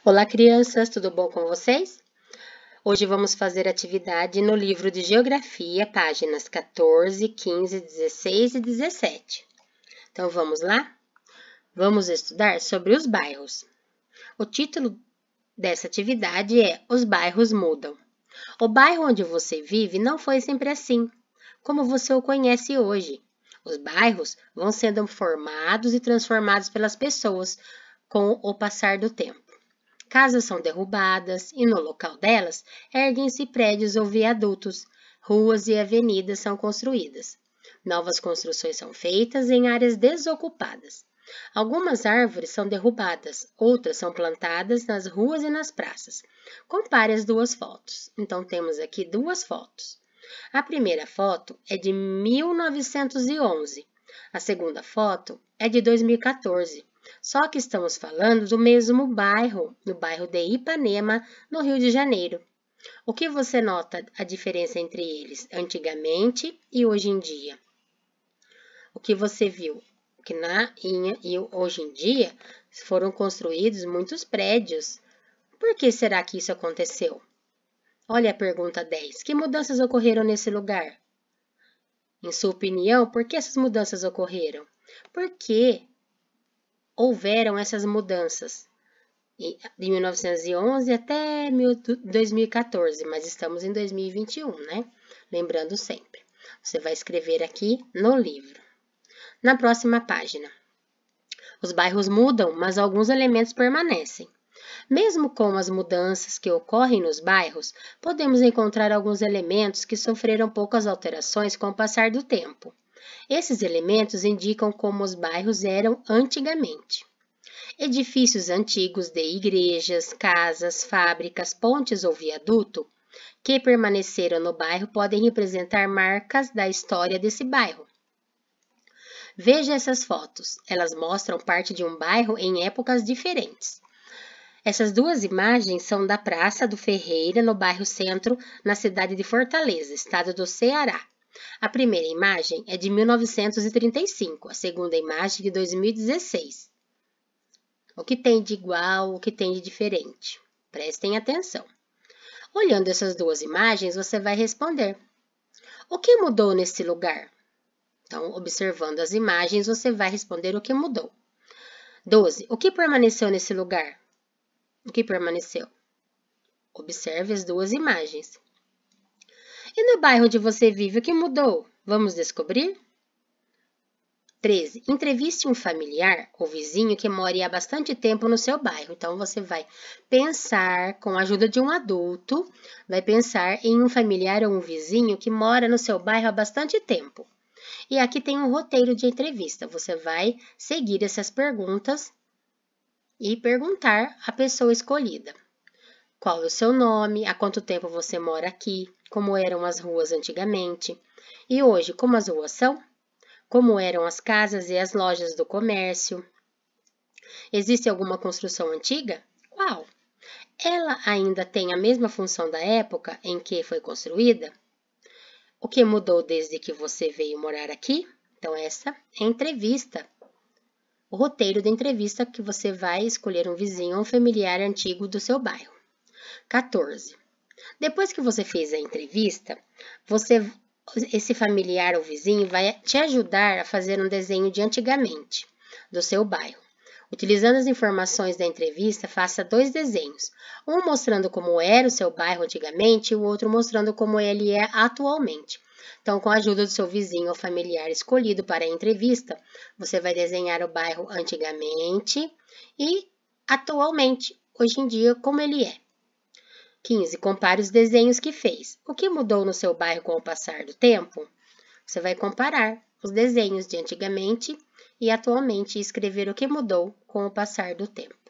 Olá, crianças, tudo bom com vocês? Hoje vamos fazer atividade no livro de Geografia, páginas 14, 15, 16 e 17. Então, vamos lá? Vamos estudar sobre os bairros. O título dessa atividade é Os bairros mudam. O bairro onde você vive não foi sempre assim, como você o conhece hoje. Os bairros vão sendo formados e transformados pelas pessoas com o passar do tempo. Casas são derrubadas e no local delas erguem-se prédios ou viadutos, ruas e avenidas são construídas. Novas construções são feitas em áreas desocupadas. Algumas árvores são derrubadas, outras são plantadas nas ruas e nas praças. Compare as duas fotos. Então, temos aqui duas fotos. A primeira foto é de 1911. A segunda foto é de 2014. Só que estamos falando do mesmo bairro, no bairro de Ipanema, no Rio de Janeiro. O que você nota a diferença entre eles, antigamente e hoje em dia? O que você viu? Que hoje em dia foram construídos muitos prédios. Por que será que isso aconteceu? Olha a pergunta 10. Que mudanças ocorreram nesse lugar? Em sua opinião, por que essas mudanças ocorreram? Por que houveram essas mudanças de 1911 até 2014, mas estamos em 2021, né? Lembrando sempre. Você vai escrever aqui no livro. Na próxima página. Os bairros mudam, mas alguns elementos permanecem. Mesmo com as mudanças que ocorrem nos bairros, podemos encontrar alguns elementos que sofreram poucas alterações com o passar do tempo. Esses elementos indicam como os bairros eram antigamente. Edifícios antigos de igrejas, casas, fábricas, pontes ou viaduto que permaneceram no bairro podem representar marcas da história desse bairro. Veja essas fotos, elas mostram parte de um bairro em épocas diferentes. Essas duas imagens são da Praça do Ferreira, no bairro Centro, na cidade de Fortaleza, estado do Ceará. A primeira imagem é de 1935, a segunda imagem de 2016. O que tem de igual, o que tem de diferente? Prestem atenção. Olhando essas duas imagens, você vai responder. O que mudou nesse lugar? Então, observando as imagens, você vai responder o que mudou. 12. O que permaneceu nesse lugar? O que permaneceu? Observe as duas imagens. E no bairro onde você vive, o que mudou? Vamos descobrir? 13. Entreviste um familiar ou vizinho que mora há bastante tempo no seu bairro. Então, você vai pensar, com a ajuda de um adulto, vai pensar em um familiar ou um vizinho que mora no seu bairro há bastante tempo. E aqui tem um roteiro de entrevista. Você vai seguir essas perguntas e perguntar à pessoa escolhida. Qual é o seu nome? Há quanto tempo você mora aqui? Como eram as ruas antigamente? E hoje, como as ruas são? Como eram as casas e as lojas do comércio? Existe alguma construção antiga? Qual? Ela ainda tem a mesma função da época em que foi construída? O que mudou desde que você veio morar aqui? Então, essa é a entrevista. O roteiro da entrevista que você vai escolher um vizinho ou um familiar antigo do seu bairro. 14. Depois que você fez a entrevista, esse familiar ou vizinho vai te ajudar a fazer um desenho de antigamente do seu bairro. Utilizando as informações da entrevista, faça 2 desenhos, um mostrando como era o seu bairro antigamente e o outro mostrando como ele é atualmente. Então, com a ajuda do seu vizinho ou familiar escolhido para a entrevista, você vai desenhar o bairro antigamente e atualmente, hoje em dia, como ele é. 15. Compare os desenhos que fez. O que mudou no seu bairro com o passar do tempo? Você vai comparar os desenhos de antigamente e atualmente e escrever o que mudou com o passar do tempo.